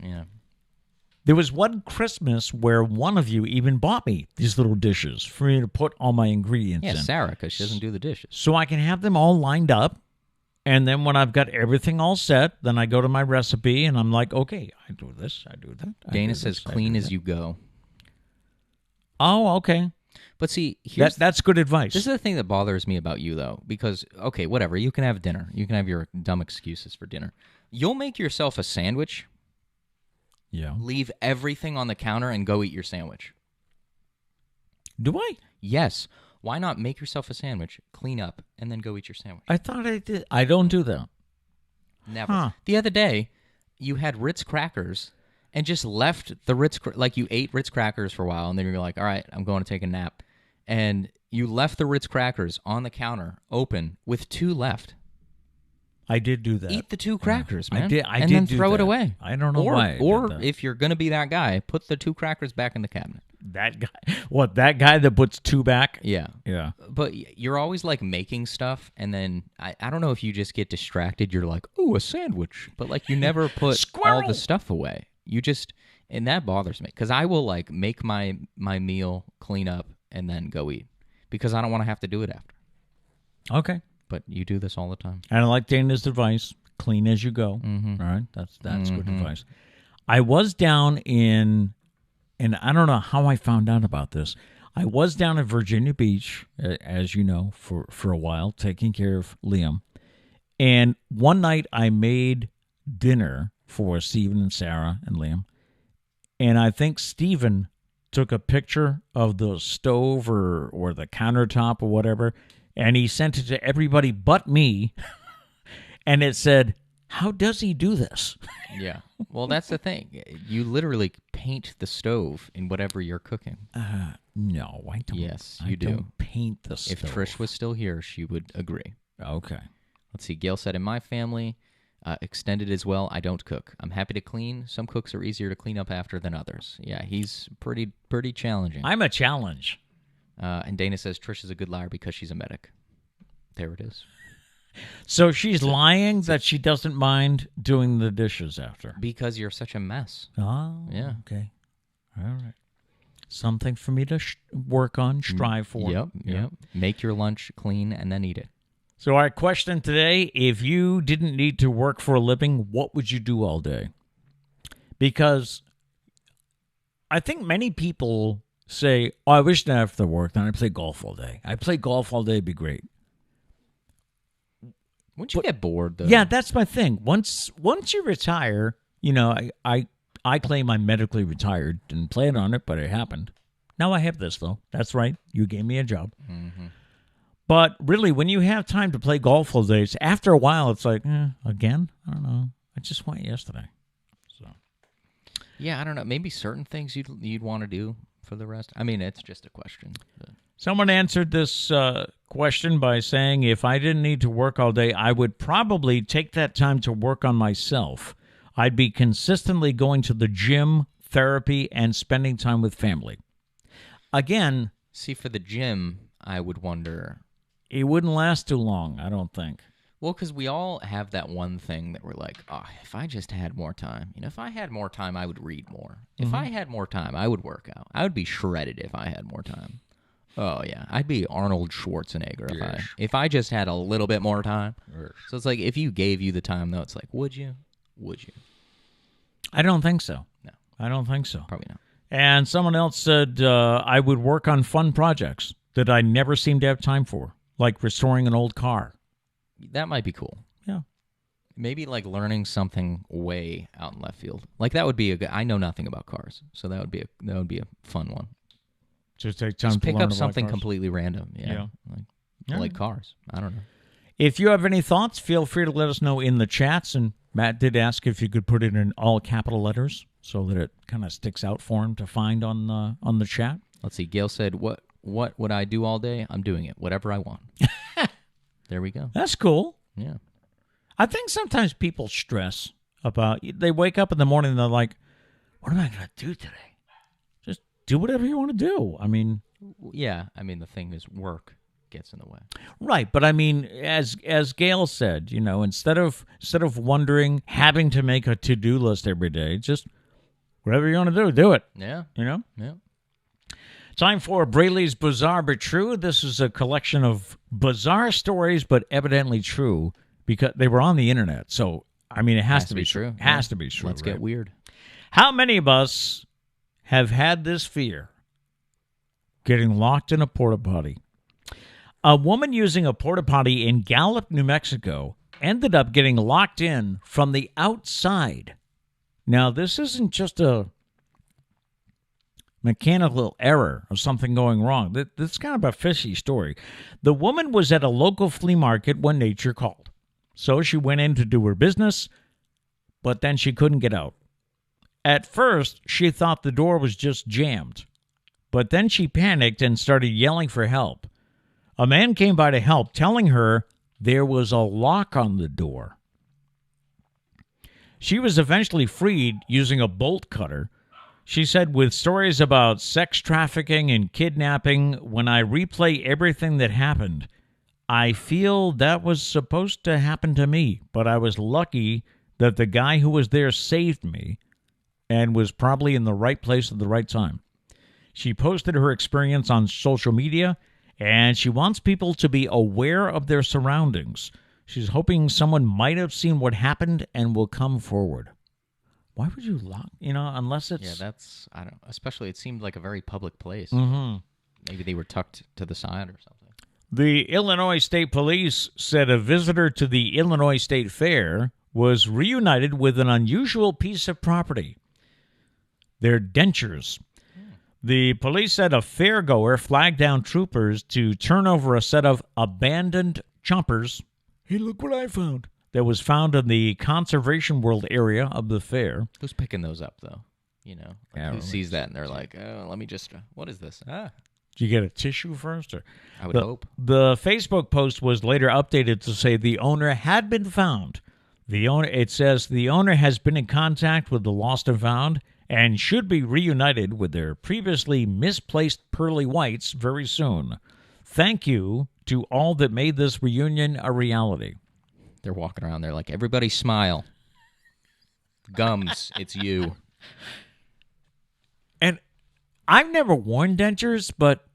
Yeah. There was one Christmas where one of you even bought me these little dishes for me to put all my ingredients Yeah, in. Sarah, because she doesn't do the dishes. So I can have them all lined up. And then when I've got everything all set, then I go to my recipe and I'm like, okay, I do this, I do that. Dana says clean as you go. Oh, okay. But see, That's good advice. This is the thing that bothers me about you, though, because, okay, whatever, you can have dinner. You can have your dumb excuses for dinner. You'll make yourself a sandwich, Yeah. leave everything on the counter, and go eat your sandwich. Do I? Yes. Why not make yourself a sandwich, clean up, and then go eat your sandwich? I thought I did. I don't do that. Never. Huh. The other day, you had Ritz crackers and just left the Ritz, like you ate Ritz crackers for a while, and then you're like, all right, I'm going to take a nap. And you left the Ritz crackers on the counter, open, with 2 left. I did do that. Eat the 2 crackers, man. I did and then do throw it that. away. I don't know or, why I did Or that. if you're going to be that guy, put the 2 crackers back in the cabinet. That guy. What, that guy that puts 2 back? Yeah. Yeah. But you're always like making stuff, and then I don't know if you just get distracted. You're like, ooh, a sandwich. But like you never put all Squirrel! the stuff away. You just, and that bothers me because I will like make my meal, clean up, and then go eat because I don't want to have to do it after. Okay. But you do this all the time. And I like Dana's advice, clean as you go. Mm-hmm. All right? That's good advice. I was down in, and I don't know how I found out about this. I was down at Virginia Beach, as you know, for a while, taking care of Liam. And one night I made dinner for Stephen and Sarah and Liam. And I think Stephen took a picture of the stove or the countertop or whatever, and he sent it to everybody but me. And it said, how does he do this? Yeah. Well, that's the thing. You literally paint the stove in whatever you're cooking. No, I don't. Yes, I you do. don't paint the stove. If Trish was still here, she would agree. Okay. Let's see. Gail said, in my family, extended as well, I don't cook. I'm happy to clean. Some cooks are easier to clean up after than others. Yeah, he's pretty challenging. I'm a challenge. And Dana says Trish is a good liar because she's a medic. There it is. So she's lying that she doesn't mind doing the dishes after. Because you're such a mess. Oh, Yeah. Okay. All right. Something for me to work on, strive for. Yep. Make your lunch, clean, and then eat it. So our question today, if you didn't need to work for a living, what would you do all day? Because I think many people say, "Oh, I wish that after work, then I play golf all day. I play golf all day, it'd be great." Wouldn't you get bored though? Yeah, that's my thing. Once you retire, I claim I'm medically retired. Didn't plan on it, but it happened. Now I have this though. That's right. You gave me a job. Mm-hmm. But really, when you have time to play golf all day, after a while, it's like, again? I don't know. I just went yesterday. So, yeah, I don't know. Maybe certain things you'd want to do for the rest. I mean, it's just a question. But. Someone answered this question by saying, if I didn't need to work all day, I would probably take that time to work on myself. I'd be consistently going to the gym, therapy, and spending time with family. Again, see, for the gym, I would wonder. It wouldn't last too long, I don't think. Well, because we all have that one thing that we're like, oh, if I just had more time. If I had more time, I would read more. If I had more time, I would work out. I would be shredded if I had more time. Oh, yeah. I'd be Arnold Schwarzenegger if I just had a little bit more time. So it's like, if you gave you the time, though, it's like, would you? Would you? I don't think so. No. I don't think so. Probably not. And someone else said, I would work on fun projects that I never seem to have time for, like restoring an old car. That might be cool. Yeah. Maybe like learning something way out in left field. Like that would be a good. I know nothing about cars, so that would be a fun one. Just take time to pick learn up about something cars. completely random. Yeah. Like cars. I don't know. If you have any thoughts, feel free to let us know in the chats. And Matt did ask if you could put it in all capital letters so that it kind of sticks out for him to find on the chat. Let's see. Gail said, "What would I do all day? I'm doing it. Whatever I want." There we go. That's cool. Yeah. I think sometimes people stress about, they wake up in the morning and they're like, what am I going to do today? Just do whatever you want to do. I mean. Yeah. I mean, the thing is work gets in the way. Right. But I mean, as Gail said, instead of wondering, having to make a to-do list every day, just whatever you want to do it. Yeah. Yeah. Time for Braley's Bizarre But True. This is a collection of bizarre stories, but evidently true because they were on the internet. So, I mean, it has to be true. Has to be true. Let's get weird. How many of us have had this fear? Getting locked in a porta potty. A woman using a porta potty in Gallup, New Mexico, ended up getting locked in from the outside. Now, this isn't just a mechanical error or something going wrong. That's kind of a fishy story. The woman was at a local flea market when nature called. So she went in to do her business, but then she couldn't get out. At first, she thought the door was just jammed, but then she panicked and started yelling for help. A man came by to help, telling her there was a lock on the door. She was eventually freed using a bolt cutter. She said, with stories about sex trafficking and kidnapping, when I replay everything that happened, I feel that was supposed to happen to me, but I was lucky that the guy who was there saved me and was probably in the right place at the right time. She posted her experience on social media, and she wants people to be aware of their surroundings. She's hoping someone might have seen what happened and will come forward. Why would you lock, unless it's... Yeah, that's, I don't know. Especially, it seemed like a very public place. Mm-hmm. Maybe they were tucked to the side or something. The Illinois State Police said a visitor to the Illinois State Fair was reunited with an unusual piece of property. Their dentures. The police said a fairgoer flagged down troopers to turn over a set of abandoned chompers. Hey, look what I found. That was found in the Conservation World area of the fair. Who's picking those up, though? Who sees that and they're like, oh, let me just, what is this? Did you get a tissue first? Or I would hope. The Facebook post was later updated to say the owner had been found. It says the owner has been in contact with the lost and found and should be reunited with their previously misplaced pearly whites very soon. Thank you to all that made this reunion a reality. They're walking around there like, everybody smile. Gums, it's you. And I've never worn dentures, but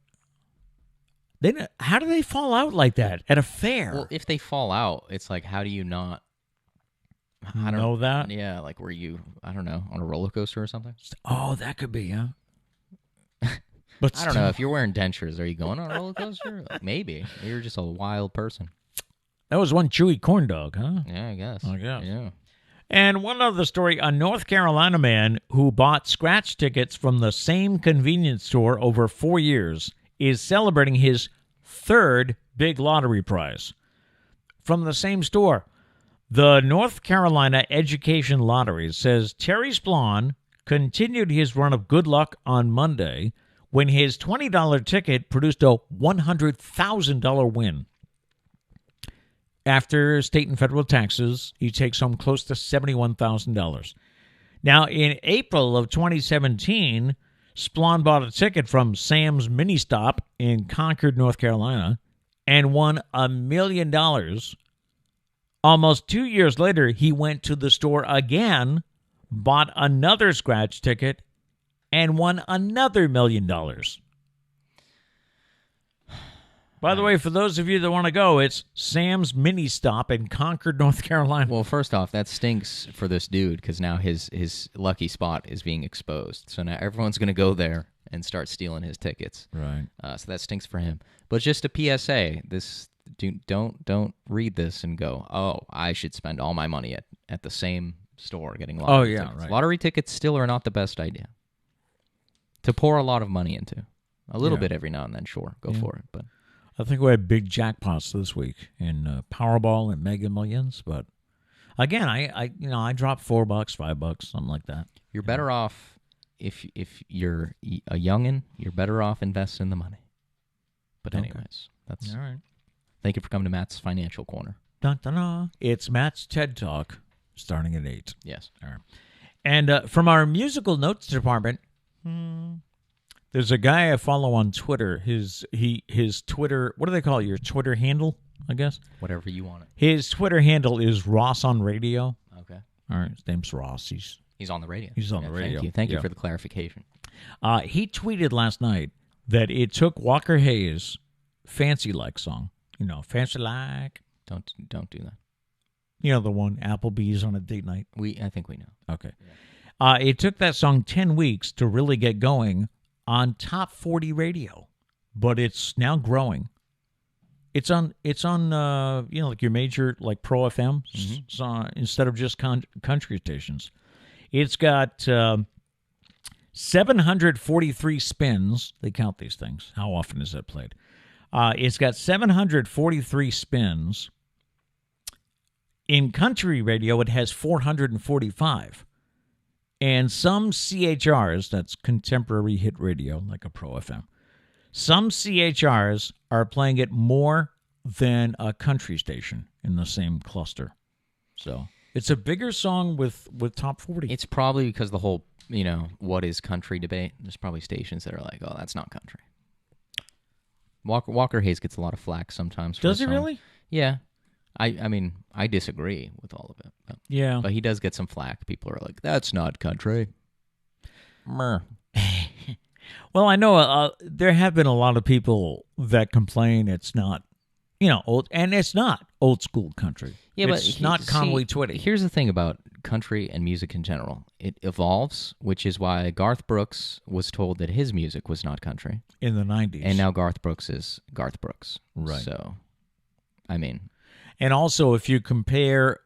how do they fall out like that at a fair? Well, if they fall out, it's like, how do you not... know that? Yeah, like were you, I don't know, on a roller coaster or something? Oh, that could be, huh? But I don't know. If you're wearing dentures, are you going on a roller coaster? Maybe. You're just a wild person. That was one chewy corn dog, huh? Yeah, I guess. Yeah. And one other story, a North Carolina man who bought scratch tickets from the same convenience store over 4 years is celebrating his third big lottery prize from the same store. The North Carolina Education Lottery says Terry Splon continued his run of good luck on Monday when his $20 ticket produced a $100,000 win. After state and federal taxes, he takes home close to $71,000. Now, in April of 2017, Splon bought a ticket from Sam's Mini Stop in Concord, North Carolina, and won $1 million. Almost 2 years later, he went to the store again, bought another scratch ticket, and won another $1 million. By the way, for those of you that want to go, it's Sam's Mini Stop in Concord, North Carolina. Well, first off, that stinks for this dude because now his lucky spot is being exposed. So now everyone's going to go there and start stealing his tickets. Right. So that stinks for him. But just a PSA: don't read this and go, "Oh, I should spend all my money at the same store getting lottery tickets." Right. Lottery tickets still are not the best idea to pour a lot of money into. A little bit every now and then, sure, go for it, but. I think we had big jackpots this week in Powerball and Mega Millions, but again, I dropped $4, $5, something like that. You're better off if you're a youngin'. You're better off investing the money. But anyways, that's all right. Thank you for coming to Matt's Financial Corner. Dun, dun, dun. It's Matt's TED Talk, starting at 8. Yes. All right. And from our musical notes department. There's a guy I follow on Twitter. His Twitter, what do they call it? Your Twitter handle, I guess? Whatever you want it. His Twitter handle is Ross on Radio. Okay. All right, his name's Ross. He's on the radio. He's on the radio. Thank you for the clarification. He tweeted last night that it took Walker Hayes' Fancy Like song. Fancy Like. Don't do that. The one, Applebee's on a date night. I think we know. Okay. Yeah. It took that song 10 weeks to really get going on top 40 radio, but it's now growing. It's on like your major, like Pro FM, instead of just country stations. It's got 743 spins. They count these things. How often is that played? It's got 743 spins. In country radio, it has 445. And some CHRs, that's contemporary hit radio, like a Pro FM, some CHRs are playing it more than a country station in the same cluster. So it's a bigger song with top 40. It's probably because the whole, what is country debate. There's probably stations that are like, oh, that's not country. Walker Hayes gets a lot of flack sometimes. Does he really? Yeah. I mean, I disagree with all of it. But he does get some flack. People are like, that's not country. Well, I know there have been a lot of people that complain it's not, old, and it's not old school country. Yeah, it's not Conway Twitty. Here's the thing about country and music in general. It evolves, which is why Garth Brooks was told that his music was not country. In the 90s. And now Garth Brooks is Garth Brooks. Right. So, I mean... And also, if you compare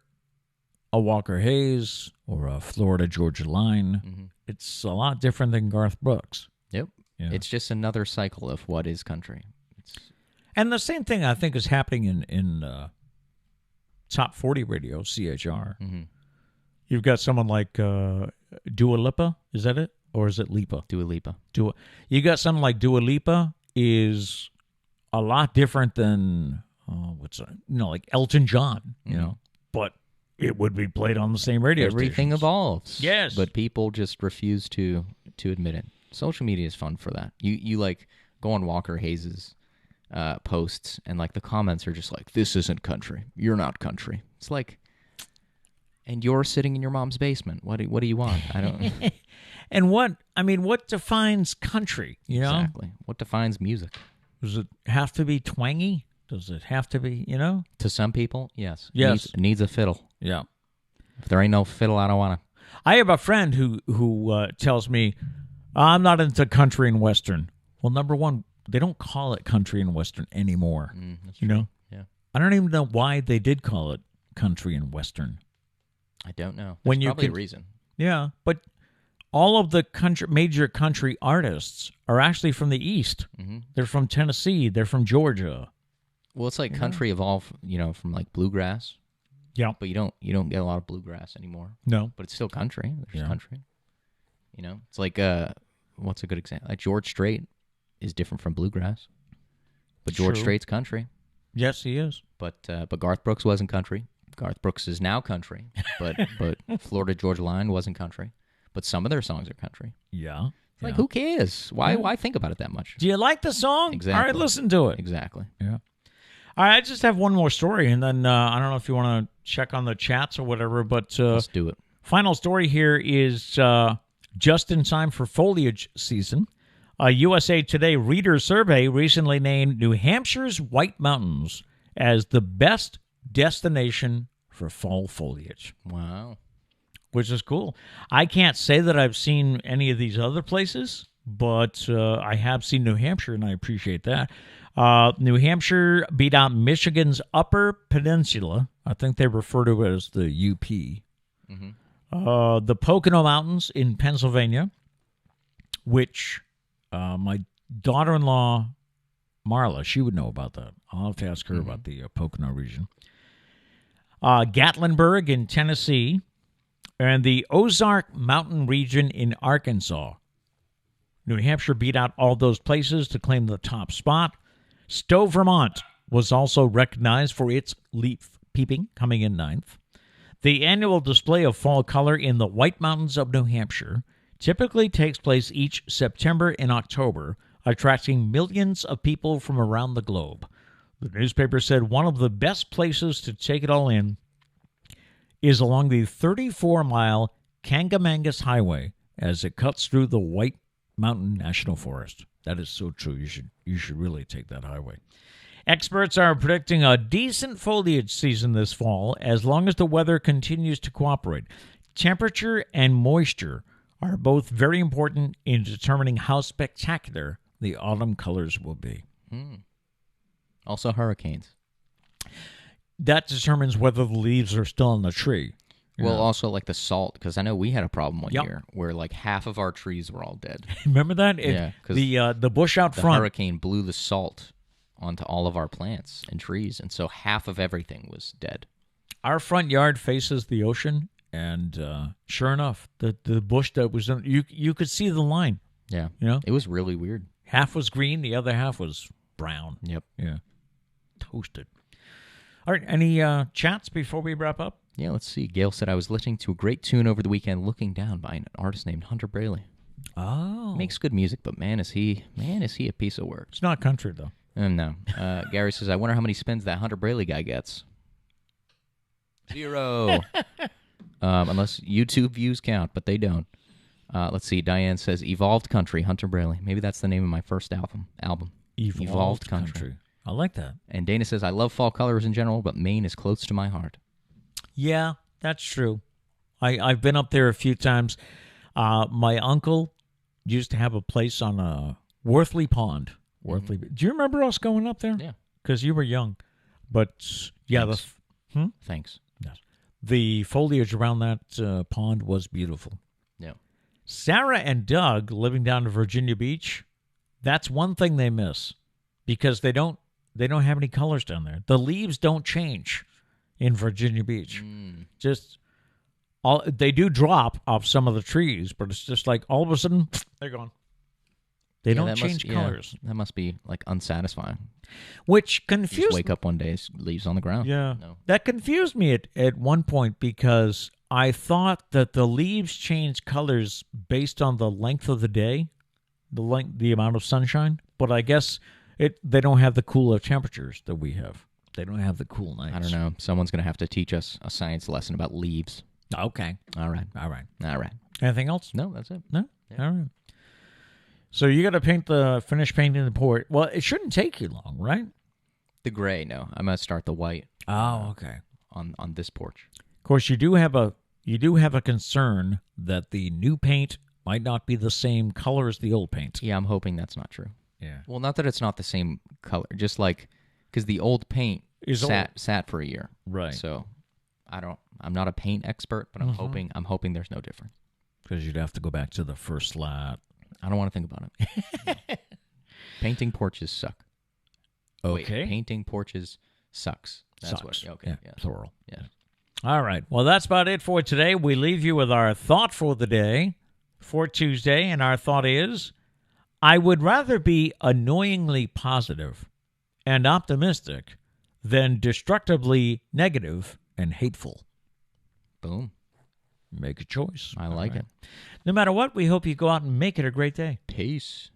a Walker Hayes or a Florida Georgia Line, it's a lot different than Garth Brooks. Yep. Yeah. It's just another cycle of what is country. And the same thing, I think, is happening in top 40 radio, CHR. You've got someone like Dua Lipa. Is that it? Or is it Lipa? Dua Lipa. You got someone like Dua Lipa is a lot different than... like Elton John, but it would be played on the same radio Everything stations. evolves. Yes. But people just refuse to admit it. Social media is fun for that. You like go on Walker Hayes' posts and like the comments are just like, this isn't country. You're not country. It's like, and you're sitting in your mom's basement. What do you want? I don't. And what defines country? Exactly. What defines music? Does it have to be twangy? Does it have to be, To some people, yes. Yes. Needs a fiddle. Yeah. If there ain't no fiddle, I don't want to. I have a friend who tells me, I'm not into country and western. Well, number one, they don't call it country and western anymore. That's you true. know? Yeah. I don't even know why they did call it country and western. I don't know. When There's you probably a could- reason. Yeah, but all of the major country artists are actually from the East. Mm-hmm. They're from Tennessee. They're from Georgia. Well, it's like country evolved, from like bluegrass, Yeah. but you don't get a lot of bluegrass anymore. No. But it's still country. There's Yeah. country. It's like what's a good example? Like George Strait is different from bluegrass, but George True. Strait's country. Yes, he is. But Garth Brooks wasn't country. Garth Brooks is now country, but Florida Georgia Line wasn't country. But some of their songs are country. Yeah. Like, Yeah. who cares? Why Yeah. why think about it that much? Do you like the song? Exactly. All right, listen to it. Exactly. Yeah. All right, I just have one more story, and then I don't know if you want to check on the chats or whatever, but Let's do it. final story here is just in time for foliage season. A USA Today reader survey recently named New Hampshire's White Mountains as the best destination for fall foliage, Wow. which is cool. I can't say that I've seen any of these other places, but I have seen New Hampshire, and I appreciate that. New Hampshire beat out Michigan's Upper Peninsula. I think they refer to it as the UP. Mm-hmm. The Pocono Mountains in Pennsylvania, which my daughter-in-law, Marla, she would know about that. I'll have to ask her about the Pocono region. Gatlinburg in Tennessee, and the Ozark Mountain region in Arkansas. New Hampshire beat out all those places to claim the top spot. Stowe, Vermont was also recognized for its leaf peeping, coming in ninth. The annual display of fall color in the White Mountains of New Hampshire typically takes place each September and October, attracting millions of people from around the globe. The newspaper said one of the best places to take it all in is along the 34-mile Kangamangas Highway as it cuts through the White Mountain National Forest. That is so true. You should really take that highway. Experts are predicting a decent foliage season this fall as long as the weather continues to cooperate. Temperature and moisture are both very important in determining how spectacular the autumn colors will be. Also hurricanes. That determines whether the leaves are still on the tree. Well, also like the salt, because I know we had a problem one Yep. year where like half of our trees were all dead. Remember that? Yeah, 'cause the bush out The front. hurricane blew the salt onto all of our plants and trees, and so half of everything was dead. Our front yard faces the ocean, and sure enough, the bush that was in, you could see the line. Yeah. You know, It was really weird. half was green, the other half was brown. Yep. Yeah, toasted. All right, any chats before we wrap up? Yeah, let's see. Gail said, I was listening to a great tune over the weekend, Looking Down, by an artist named Hunter Braley. Oh, Makes good music, but man, is he a piece of work. it's not country though. No. Gary says, I wonder how many spins that Hunter Braley guy gets. 0. Unless YouTube views count, but they don't. Let's see. Diane says, Evolved Country, Hunter Braley. Maybe that's the name of my first album. Evolved Country. I like that. And Dana says, I love fall colors in general, but Maine is close to my heart. Yeah, that's true. I've been up there a few times. My uncle used to have a place on Worthley Pond. Worthley. Do you remember us going up there? Yeah. Because you were young. But yeah, Thanks. the foliage around that pond was beautiful. Yeah. Sarah and Doug, living down in Virginia Beach, that's one thing they miss because they don't have any colors down there. The leaves don't change in Virginia Beach. Just they do drop off some of the trees, but it's just like all of a sudden they're gone. They don't change colors, That must be like unsatisfying. which You confused just wake up one day, leaves on the ground. Yeah, No. that confused me at one point because I thought that the leaves change colors based on the length of the day, the amount of sunshine. But I guess they don't have the cooler temperatures that we have. They don't have the cool nights. I don't know. Someone's going to have to teach us a science lesson about leaves. Okay. All right. All right. Anything else? No, that's it. No? Yeah. All right. So you got to finish painting the port. Well, it shouldn't take you long, right? The gray, no. I'm going to start the white Oh, okay. on this porch. Of course, you do have a concern that the new paint might not be the same color as the old paint. Yeah, I'm hoping that's not true. Yeah. Well, not that it's not the same color, just like because the old paint Is sat for a year. Right. So I'm not a paint expert, but I'm hoping there's no difference. Because you'd have to go back to the first slat. I don't want to think about it. Painting porches suck. Okay. Wait, painting porches sucks. That's Sucks. what. Okay. Yeah. Plural. Yeah. All right. Well, that's about it for today. We leave you with our thought for the day for Tuesday, and our thought is, I would rather be annoyingly positive and optimistic than destructively negative and hateful. Boom. Make a choice. I like it. No matter what, we hope you go out and make it a great day. Peace.